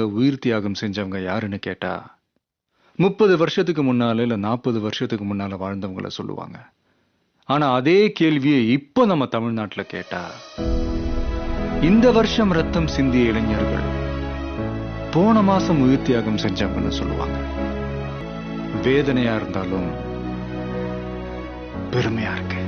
உயிர் தியாகம் செஞ்சவங்க யாருன்னு கேட்டா 30 வருஷத்துக்கு முன்னால இல்ல 40 வருஷத்துக்கு முன்னால வாழ்ந்தவங்கள சொல்லுவாங்க. ஆனா அதே கேள்வியை இப்போ நம்ம தமிழ்நாட்டுல கேட்டா இந்த வருஷம் ரத்தம் சிந்திய இளைஞர்கள் போன மாசம் உயிர் தியாகம் செஞ்சவங்கன்னு சொல்லுவாங்க. வேதனையா இருந்தாலும் பெருமையா இருக்கு.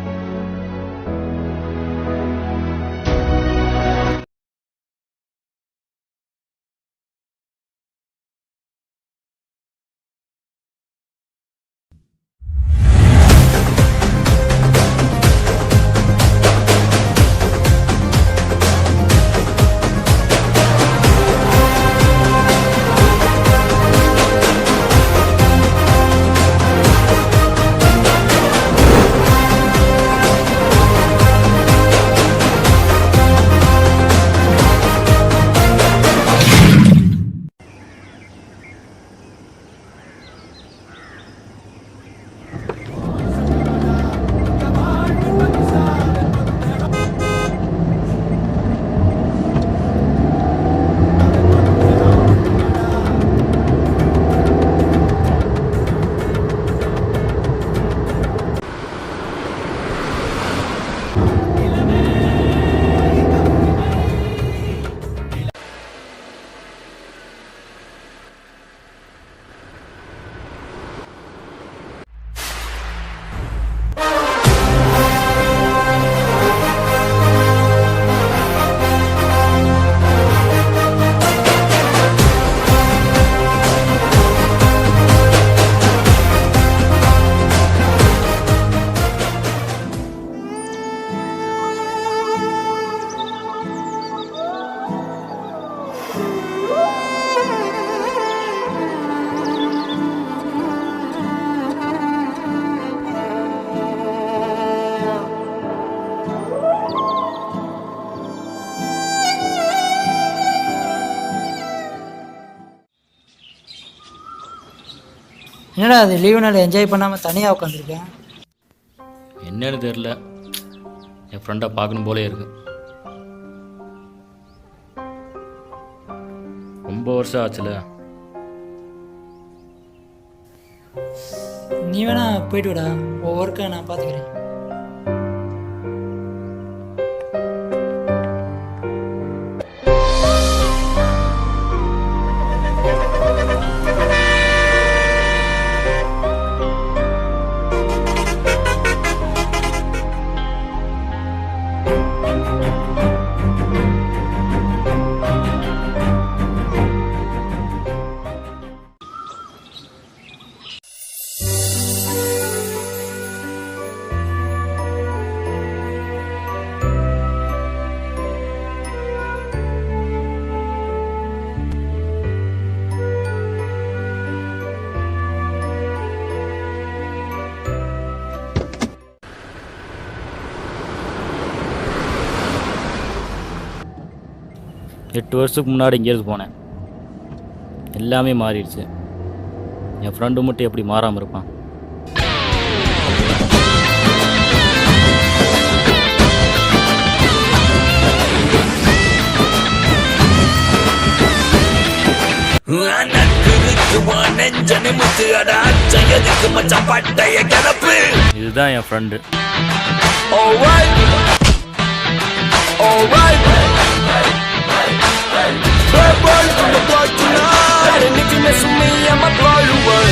என்னடா அது லீவு நாள் என்ஜாய் பண்ணாமல் தனியாக உட்காந்துருக்கேன்? என்னன்னு தெரில, என் ஃப்ரெண்டை பார்க்கணும் போலே இருக்கு. ரொம்ப வருஷம் ஆச்சுல. நீ வேணா போயிட்டு விடா, ஒவ்வொருக்கா நான் பார்த்துக்கிறேன். எட்டு வருஷத்துக்கு முன்னாடி இங்கேருந்து போனேன். எல்லாமே மாறிடுச்சு. என் ஃப்ரெண்டு மட்டும் எப்படி மாறாமல் இருப்பான்? இதுதான் என் friend. Bad boy from the block tonight, and if you mess with me, I'ma blow you away.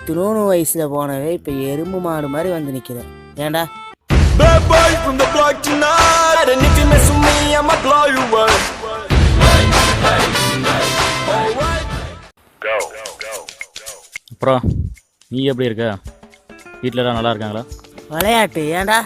இத்தினூறு வயசில் போனவே இப்போ எறும்பு மாடு மாதிரி வந்து நிற்கிறேன். ஏன்டா? Bad boy from the block tonight, and if you mess with me, I'ma blow you up. அப்புறம் நீ எப்படி இருக்க? வீட்டில் எல்லாம் நல்லா இருக்காங்களா? விளையாட்டு ஏன்டா?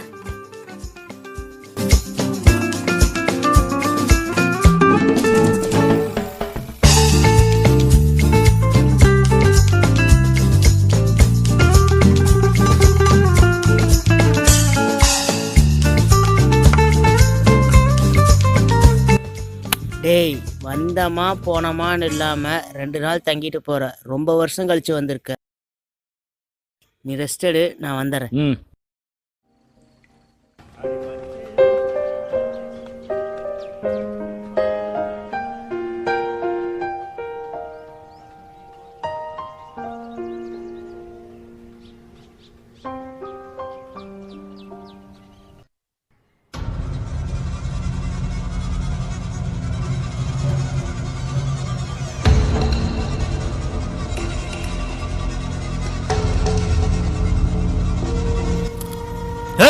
டேய், வந்தமா போனமான்னு இல்லாமல் 2 நாள் தங்கிட்டு போகிற. ரொம்ப வருஷம் கழிச்சு வந்திருக்க. நீ ரெஸ்ட் எடு, நான் வந்துடுறேன். ம்.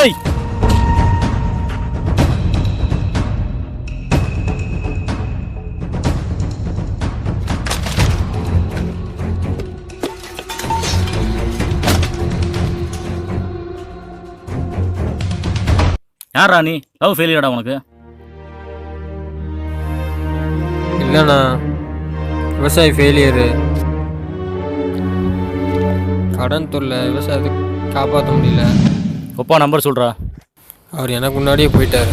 ஏய், யாரா நீ? லவ் ஃபெயிலியர்டா உனக்கு? இல்லைண்ணா, விவசாயி ஃபெயிலியரு. கடன் தொல்லை, விவசாயத்தை காப்பாற்ற முடியல. அப்பா நம்பர் சொல்கிறா. அவர் எனக்கு முன்னாடியே போயிட்டார்.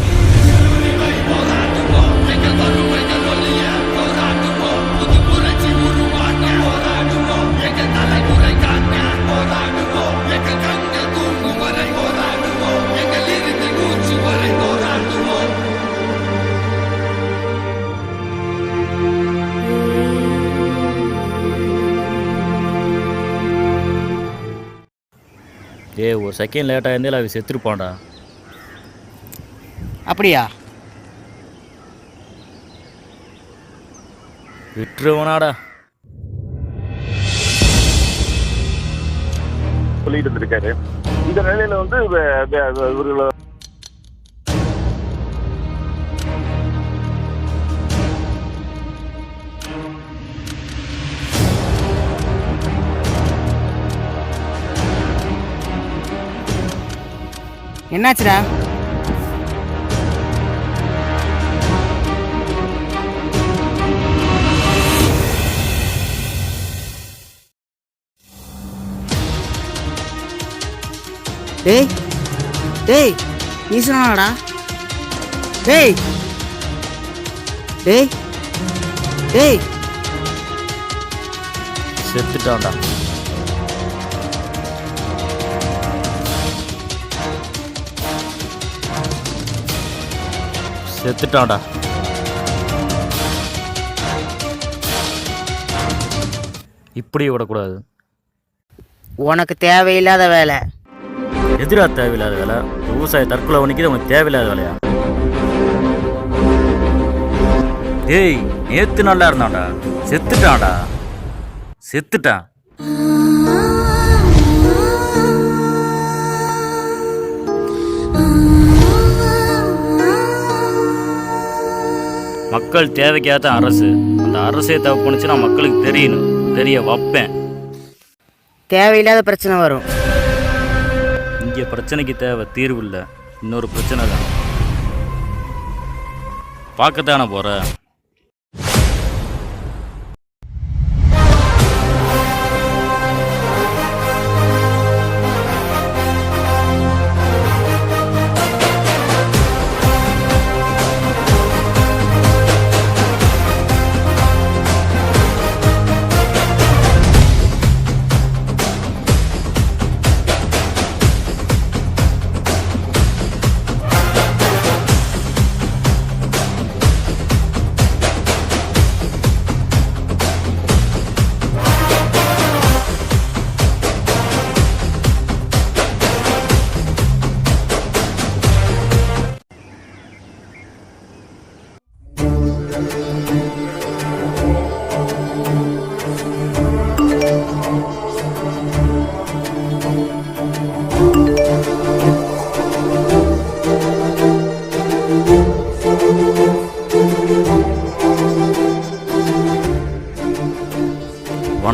டேய், ஒரு செகண்ட் லேட்டாக இருந்தாலும் அவன் செத்துருப்பான்டா. அப்படியா? விட்டுருவனாடா. சொல்லிட்டு இருந்திருக்காரு. இந்த நிலையில வந்து இவர்கள் என்னாச்சுடா? டேய் டேய், நீ சொன்னாடா? டேய் டேய் டேய், செத்துட்டான்டா. செத்துட்டான்டா. இப்படி விடக்கூடாது. உனக்கு தேவையில்லாத வேலை. எதிரா தேவையில்லாத வேலை? விவசாய தற்கொலை பண்ணிக்கிறது உனக்கு தேவையில்லாத வேலையா? ஏய், நேத்து நல்லா இருந்தான்டா, செத்துட்டான்டா. செத்துட்டான். மக்கள் தேவைக்காக தான் அரசு. அந்த அரசே தப்பு பண்ணுச்சுன்னா மக்களுக்கு தெரியணும். தெரிய வைப்பேன். தேவையில்லாத பிரச்சனை வரும். இங்கே பிரச்சனைக்கு தேவை தீர்வு இல்லை, இன்னொரு பிரச்சனை தான். பார்க்கத்தானே போகிற.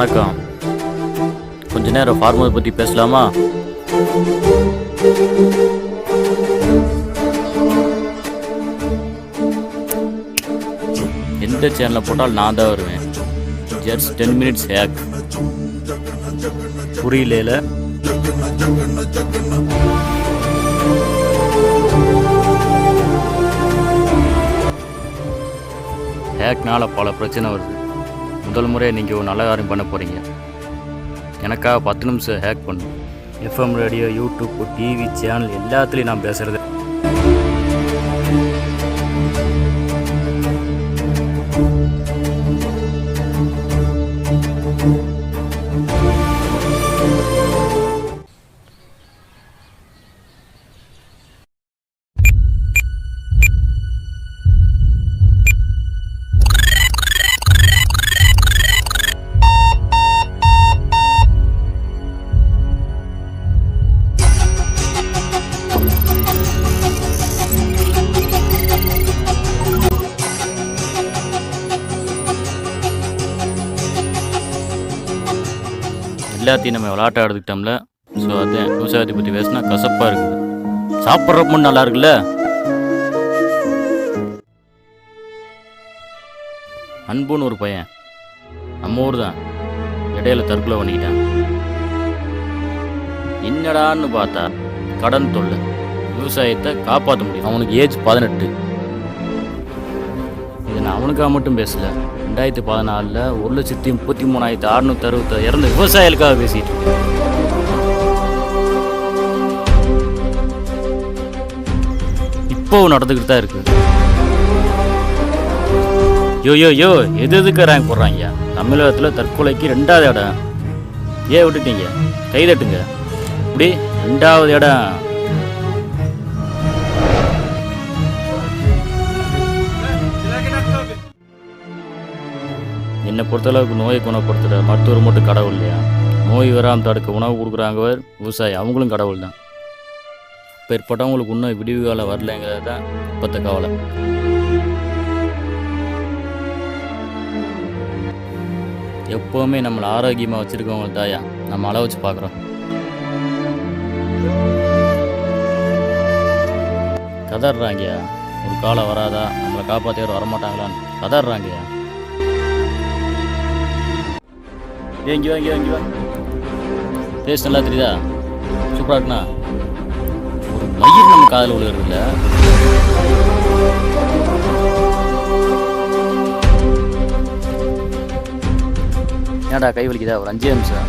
வணக்கம். கொஞ்ச நேரம் ஃபார்மர் பற்றி பேசலாமா? எந்த சேனலில் போட்டால் நான் தான் வருவேன். Just 10 minutes hack. புரியல. ஹேக்னால பல பிரச்சனை வருது. முதல் முறை நீங்கள் ஒரு நல்ல காரியம் பண்ண போகிறீங்க. எனக்காக 10 நிமிஷம் ஹேக் பண்ணு. FM radio, YouTube, TV channel எல்லாத்துலேயும் நான் பேசுகிறது. எல்லாத்தையும் நம்ம விளாட்ட எடுத்துக்கிட்டோம்ல. ஸோ அதான் விவசாயத்தை பற்றி பேசினா கசப்பாக இருக்குது. சாப்பிட்றப்ப நல்லா இருக்குல்ல. அன்புன்னு ஒரு பையன் நம்ம ஊர் தான், இடையில தற்கொலை பண்ணிக்கிட்டான். என்னடான்னு பார்த்தா கடன் தொல்லை, விவசாயத்தை காப்பாற்ற முடியும். அவனுக்கு ஏஜ் 18. இதை நான் அவனுக்காக மட்டும் பேசல. 2014 1,33,660 இறந்த விவசாயிகளுக்காக பேசிட்டு இருக்கேன். இப்போவும் நடந்துக்கிட்டு தான் இருக்கு. யோ எதுக்கு ரேங்க் போடுறாங்க? தமிழகத்தில் தற்கொலைக்கு 2வது இடம். ஏன் விட்டுட்டீங்க? கைதட்டுங்க. இப்படி 2வது இடம். என்னை பொறுத்தளவுக்கு நோயை குணப்படுத்துகிற மருத்துவர் மட்டும் கடவுள் இல்லையா? நோய் வராமல் தடுக்க உணவு கொடுக்குறாங்க விவசாயி, அவங்களும் கடவுள் தான். பேர்பட்டவங்களுக்கு இன்னும் விடிவு காலம் வரலைங்கிறது தான் இப்போத்த கவலை. எப்போவுமே நம்மளை ஆரோக்கியமாக வச்சுருக்கவங்க தாயா நம்ம அளவு வச்சு பார்க்குறோம். கதறாங்கயா, ஒரு காலம் வராதா நம்மளை காப்பாற்றியவர் வரமாட்டாங்களான்னு கதறாங்கயா. இங்கே வா பேச நல்லா தெரியுதா? சூப்பராக இருக்குண்ணா. ஒரு மயிர் நம்ம காதில் விழுகிறதில்ல. ஏன்டா கை வலிக்குதா? ஒரு 5 நிமிஷம்.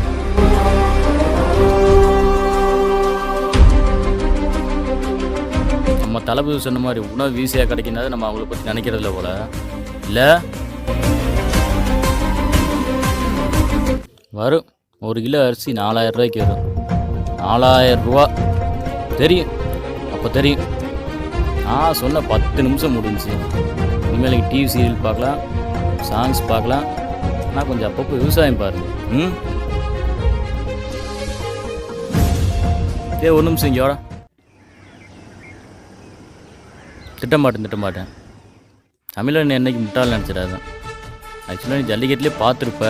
நம்ம தளபதி சொன்ன மாதிரி உணவு ஈஸியாக கிடைக்கினது நம்ம அவங்கள பற்றி நினைக்கிறதில்ல போல இல்லை. வரும் 1 கிலோ அரிசி 4000 ரூபாய்க்கு வரும். 4000 ரூபா தெரியும். அப்போ தெரியும். நான் சொன்ன 10 நிமிஷம் முடிஞ்சு. இனிமேல் டிவி சீரியல் பார்க்கலாம், சாங்ஸ் பார்க்கலாம். ஆனால் கொஞ்சம் அப்பப்போ விவசாயம் பாருங்க. ஒரு நிமிஷம் இங்கே வாடா. திட்டமாட்டேன். தமிழன் என்னைக்கு முட்டாள் நினச்சிடாதான். ஆக்சுவலாக நீ ஜல்லிக்கட்டுலேயே பார்த்துருப்ப.